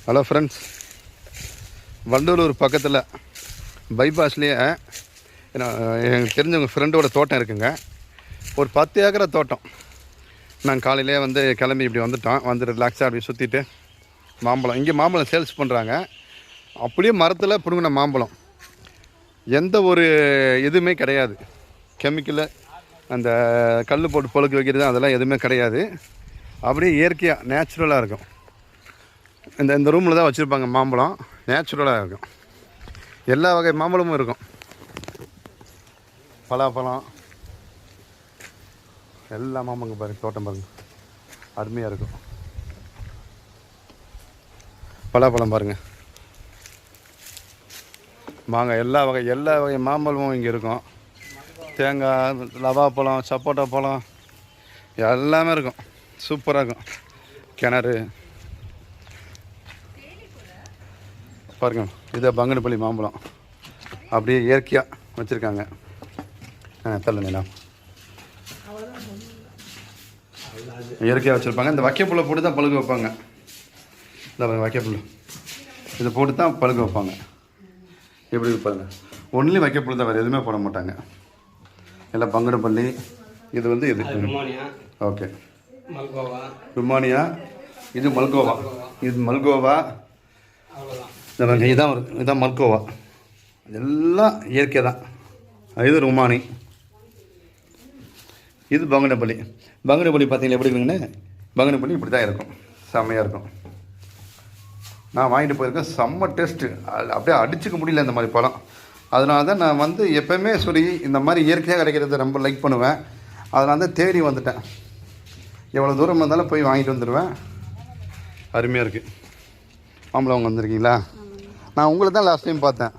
Hello friends, Vandalur பக்கத்தில் பைபாஸ்லேயே எனக்கு தெரிஞ்சவங்க ஃப்ரெண்டோட தோட்டம் இருக்குங்க. ஒரு 10 ஏக்கரை தோட்டம். நாங்கள் காலையிலே வந்து கிளம்பி இப்படி வந்துட்டோம். வந்து ரிலாக்ஸாக அப்படி சுற்றிட்டு மாம்பழம், இங்கே மாம்பழம் சேல்ஸ் பண்ணுறாங்க. அப்படியே மரத்தில் பிடுங்கின மாம்பழம், எந்த ஒரு இதுவுமே கிடையாது. கெமிக்கலு, அந்த கல் போட்டு பொழுக்கு வைக்கிறது அதெல்லாம் எதுவுமே கிடையாது. அப்படியே இயற்கையாக நேச்சுரலாக இருக்கும். இந்த ரூமில் தான் வச்சுருப்பாங்க. மாம்பழம் நேச்சுரலாக இருக்கும். எல்லா வகை மாம்பழமும் இருக்கும். பலாப்பழம், எல்லா மாம்பழங்க பாருங்கள். தோட்டம் பாருங்கள், அருமையாக இருக்கும். பலாப்பழம் பாருங்கள், மாங்காய், எல்லா வகை மாம்பழமும் இங்கே இருக்கும். தேங்காய், லவாப்பழம், சப்போட்டா பழம் எல்லாமே இருக்கும். சூப்பராக இருக்கும். கிணறு பாருங்க. இதை பங்கனப்பள்ளி மாம்பழம் அப்படியே இயற்கையாக வச்சுருக்காங்க. தள்ளுங்கண்ணா, இயற்கையாக வச்சுருப்பாங்க. இந்த வைக்கப்புல்லை போட்டு தான் பழுக்க வைப்பாங்க. இந்த வைக்கப்புல் இதை போட்டு தான் பழுக்க வைப்பாங்க. எப்படி பாருங்க, ஒன்லி வைக்கப்புல் தான், வேறு எதுவுமே போட மாட்டாங்க. எல்லாம் பங்கனப்பள்ளி. இது வந்து இது ஓகே, ருமானியா. இது மல்கோவா. இது மல்கோவா. இதுதான் மல்கோவா. எல்லாம் இயற்கை தான். இது ருமானி. இது பங்கனப்பள்ளி. பங்கனப்பள்ளி பார்த்தீங்கன்னா எப்படி இருக்குங்கன்னு, பங்கனப்பள்ளி இப்படி தான் இருக்கும். செம்மையாக இருக்கும். நான் வாங்கிட்டு போயிருக்கேன். செம்ம டேஸ்ட்டு. அப்படியே அடிச்சுக்க முடியல இந்த மாதிரி பழம். அதனால தான் நான் வந்து எப்போவுமே சொல்லி இந்த மாதிரி இயற்கையாக கிடைக்கிறத ரொம்ப லைக் பண்ணுவேன். அதனால தான் தேடி வந்துட்டேன். எவ்வளோ தூரம் இருந்தாலும் போய் வாங்கிட்டு வந்துடுவேன். அருமையாக இருக்குது. மாம்பழம் அவங்க வந்திருக்கீங்களா? நான் உங்களை தான் லாஸ்ட் டைம் பார்த்தேன்.